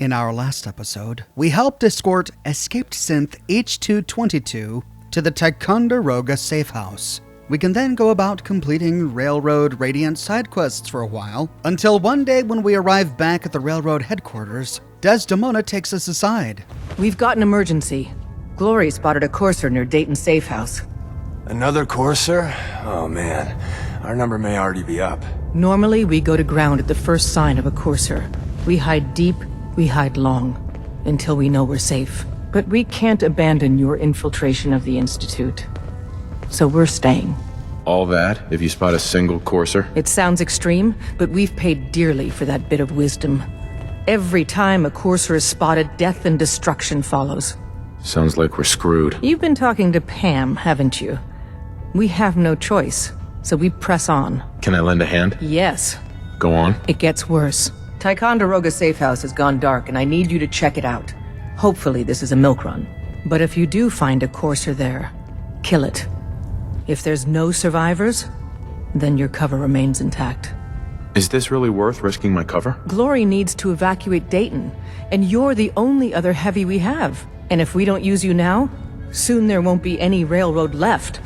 In our last episode, we helped escort escaped synth H222 to the Ticonderoga safe house. We can then go about completing Railroad Radiant side quests for a while, until one day when we arrive back at the Railroad headquarters, Desdemona takes us aside. We've got an emergency. Glory spotted a corser near Dayton's safe house. Another corser? Oh man, our number may already be up. Normally, we go to ground at the first sign of a corser. We hide deep, we hide long, until we know we're safe. But we can't abandon your infiltration of the Institute. So we're staying. All that, if you spot a single corser? It sounds extreme, but we've paid dearly for that bit of wisdom. Every time a corser is spotted, death and destruction follows. Sounds like we're screwed. You've been talking to Pam, haven't you? We have no choice, so we press on. Can I lend a hand? Yes. Go on. It gets worse. Ticonderoga safe house has gone dark, and I need you to check it out. Hopefully this is a milk run. But if you do find a corser there, kill it. If there's no survivors, then your cover remains intact. Is this really worth risking my cover? Glory needs to evacuate Dayton, and you're the only other heavy we have. And if we don't use you now, soon there won't be any railroad left.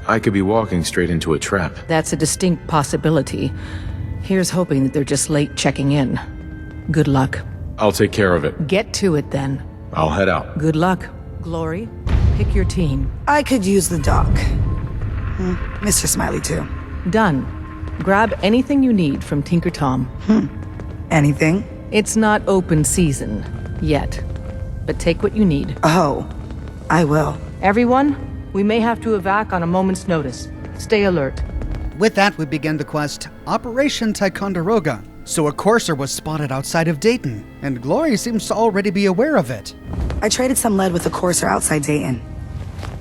I could be walking straight into a trap. That's a distinct possibility. Here's hoping that they're just late checking in. Good luck. I'll take care of it. Get to it then. I'll head out. Good luck. Glory, pick your team. I could use the dock. Mr. Smiley, too. Done. Grab anything you need from Tinker Tom. Anything? It's not open season. Yet. But take what you need. Oh, I will. Everyone, we may have to evac on a moment's notice. Stay alert. With that, we begin the quest Operation Ticonderoga. So a corser was spotted outside of Dayton, and Glory seems to already be aware of it. I traded some lead with a corser outside Dayton.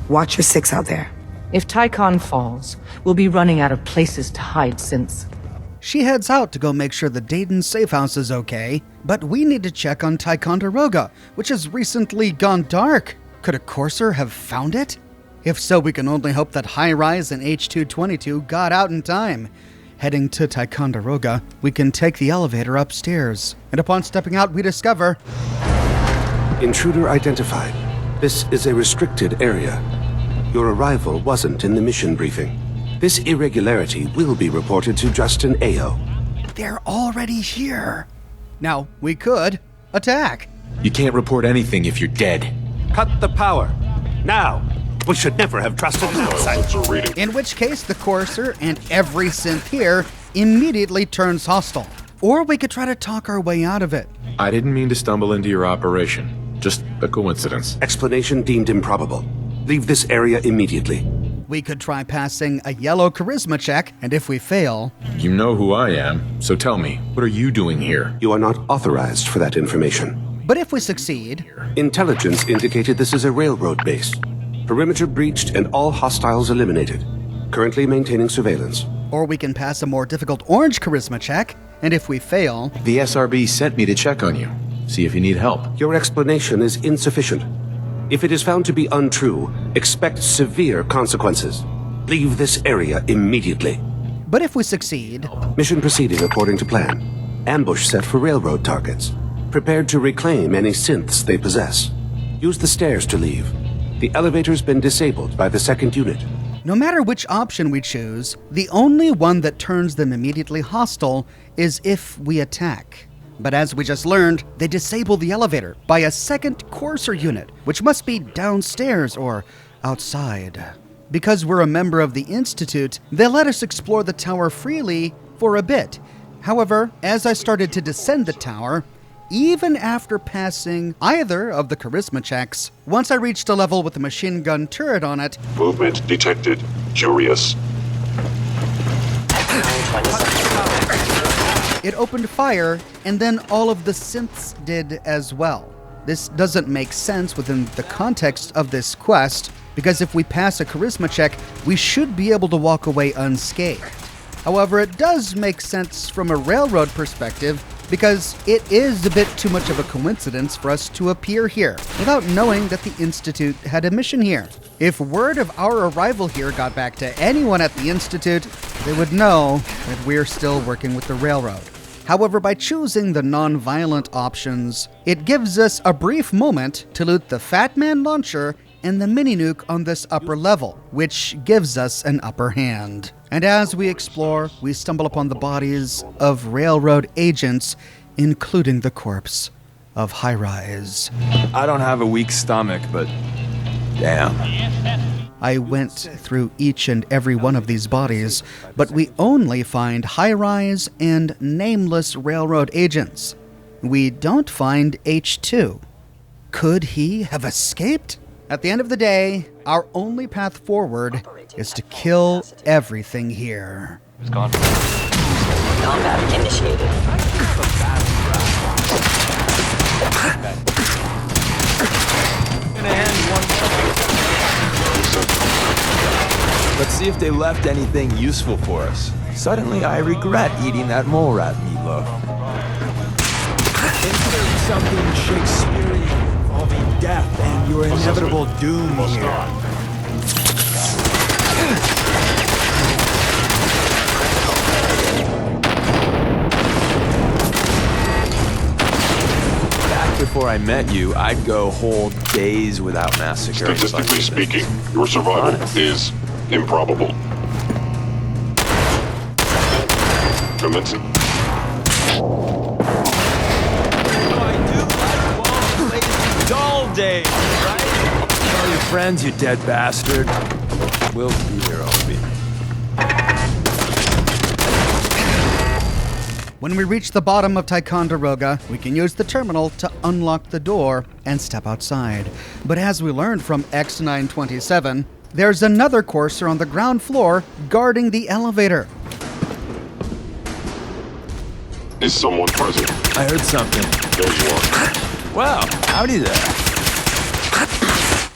Watch your six out there. If Ticon falls, we'll be running out of places to hide synths. She heads out to go make sure the Dayton safe house is okay, but we need to check on Ticonderoga, which has recently gone dark. Could a corser have found it? If so, we can only hope that High-Rise and H222 got out in time. Heading to Ticonderoga, we can take the elevator upstairs, and upon stepping out, we discover... Intruder identified. This is a restricted area. Your arrival wasn't in the mission briefing. This irregularity will be reported to Justin Ayo. They're already here. Now, we could attack. You can't report anything if you're dead. Cut the power. Now! We should never have trusted an outsider. In which case, the corser and every synth here immediately turns hostile. Or we could try to talk our way out of it. I didn't mean to stumble into your operation. Just a coincidence. Explanation deemed improbable. Leave this area immediately. We could try passing a yellow charisma check, and if we fail... You know who I am, so tell me, what are you doing here? You are not authorized for that information. But if we succeed... Intelligence indicated this is a railroad base. Perimeter breached and all hostiles eliminated. Currently maintaining surveillance. Or we can pass a more difficult orange charisma check, and if we fail... The SRB sent me to check on you. See if you need help. Your explanation is insufficient. If it is found to be untrue, expect severe consequences. Leave this area immediately. But if we succeed... Mission proceeding according to plan. Ambush set for railroad targets. Prepared to reclaim any synths they possess. Use the stairs to leave. The elevator's been disabled by the second unit. No matter which option we choose, the only one that turns them immediately hostile is if we attack. But as we just learned, they disable the elevator by a second corser unit, which must be downstairs or outside. Because we're a member of the Institute, they let us explore the tower freely for a bit. However, as I started to descend the tower, even after passing either of the charisma checks, once I reached a level with a machine gun turret on it... Movement detected. Curious. It opened fire, and then all of the synths did as well. This doesn't make sense within the context of this quest, because if we pass a charisma check, we should be able to walk away unscathed. However, it does make sense from a railroad perspective, because it is a bit too much of a coincidence for us to appear here without knowing that the Institute had a mission here. If word of our arrival here got back to anyone at the Institute, they would know that we're still working with the railroad. However, by choosing the non-violent options, it gives us a brief moment to loot the Fat Man launcher and the mini-nuke on this upper level, which gives us an upper hand. And as we explore, we stumble upon the bodies of railroad agents, including the corpse of High Rise. I don't have a weak stomach, but damn. I went through each and every one of these bodies, but we only find High Rise and nameless railroad agents. We don't find H2. Could he have escaped? At the end of the day, our only path forward is to kill everything here. Combat initiated. Let's see if they left anything useful for us. Suddenly, I regret eating that mole rat meatloaf. Insert something Shakespearean involving death and your inevitable doom here. Before I met you, I'd go whole days without massacring. Statistically speaking, your survival is improbable. Commencing. Dull days, right? Tell your friends, you dead bastard. We'll be here, Opie. When we reach the bottom of Ticonderoga, we can use the terminal to unlock the door and step outside. But as we learned from X927, there's another courser on the ground floor guarding the elevator. Is someone present? I heard something. There you are. Wow, howdy there.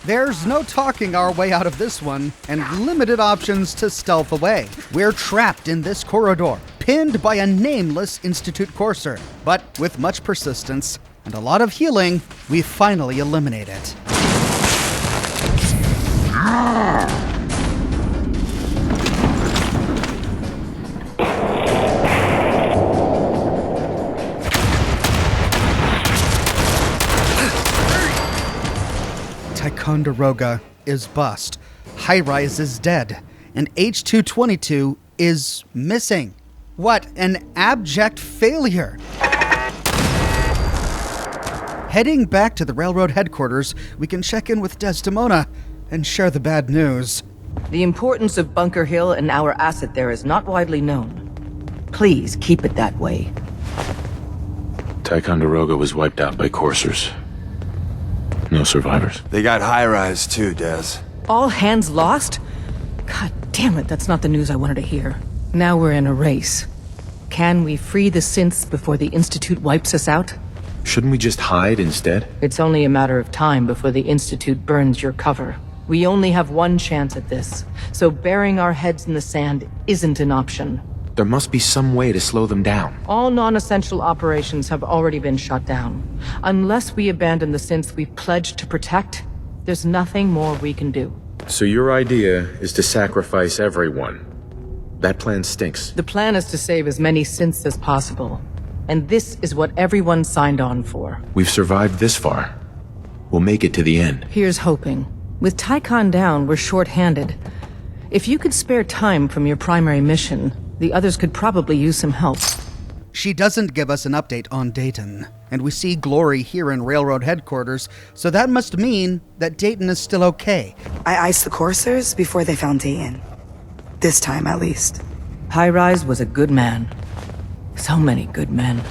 There's no talking our way out of this one, and limited options to stealth away. We're trapped in this corridor, pinned by a nameless Institute courser. But with much persistence and a lot of healing, we finally eliminate it. Ticonderoga is bust, High Rise is dead, and H222 is missing. What an abject failure! Heading back to the railroad headquarters, we can check in with Desdemona and share the bad news. The importance of Bunker Hill and our asset there is not widely known. Please keep it that way. Ticonderoga was wiped out by coursers. No survivors. They got high rise too, Des. All hands lost? God damn it, that's not the news I wanted to hear. Now we're in a race. Can we free the synths before the Institute wipes us out? Shouldn't we just hide instead? It's only a matter of time before the Institute burns your cover. We only have one chance at this, so burying our heads in the sand isn't an option. There must be some way to slow them down. All non-essential operations have already been shut down. Unless we abandon the synths we pledged to protect, there's nothing more we can do. So your idea is to sacrifice everyone. That plan stinks. The plan is to save as many synths as possible. And this is what everyone signed on for. We've survived this far. We'll make it to the end. Here's hoping. With Ticon down, we're short-handed. If you could spare time from your primary mission, the others could probably use some help. She doesn't give us an update on Dayton, and we see Glory here in railroad headquarters, so that must mean that Dayton is still okay. I iced the coursers before they found Dayton. This time, at least. High Rise was a good man. So many good men.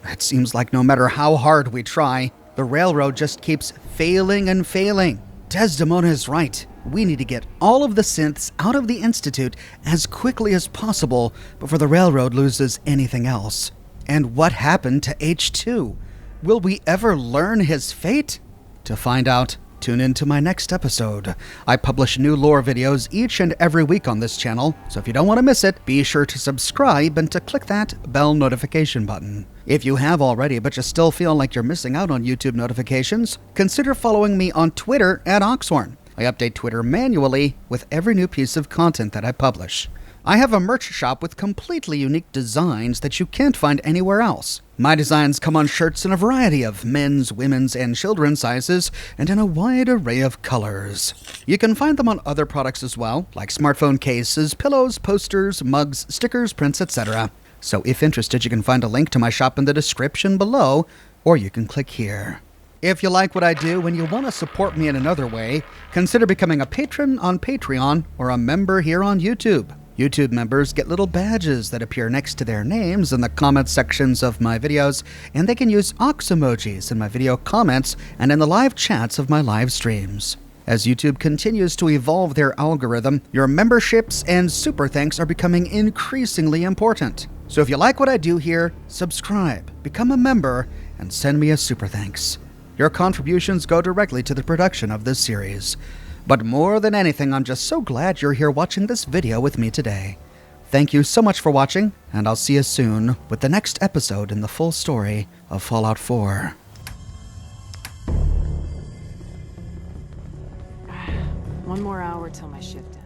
It seems like no matter how hard we try, the railroad just keeps failing and failing. Desdemona is right. We need to get all of the synths out of the Institute as quickly as possible before the railroad loses anything else. And what happened to H2? Will we ever learn his fate? To find out, tune in to my next episode. I publish new lore videos each and every week on this channel, so if you don't want to miss it, be sure to subscribe and to click that bell notification button. If you have already but you still feel like you're missing out on YouTube notifications, consider following me on Twitter at Oxhorn. I update Twitter manually with every new piece of content that I publish. I have a merch shop with completely unique designs that you can't find anywhere else. My designs come on shirts in a variety of men's, women's, and children's sizes, and in a wide array of colors. You can find them on other products as well, like smartphone cases, pillows, posters, mugs, stickers, prints, etc. So if interested, you can find a link to my shop in the description below, or you can click here. If you like what I do and you want to support me in another way, consider becoming a patron on Patreon or a member here on YouTube. YouTube members get little badges that appear next to their names in the comment sections of my videos, and they can use ox emojis in my video comments and in the live chats of my live streams. As YouTube continues to evolve their algorithm, your memberships and super thanks are becoming increasingly important. So if you like what I do here, subscribe, become a member, and send me a super thanks. Your contributions go directly to the production of this series. But more than anything, I'm just so glad you're here watching this video with me today. Thank you so much for watching, and I'll see you soon with the next episode in the full story of Fallout 4. One more hour till my shift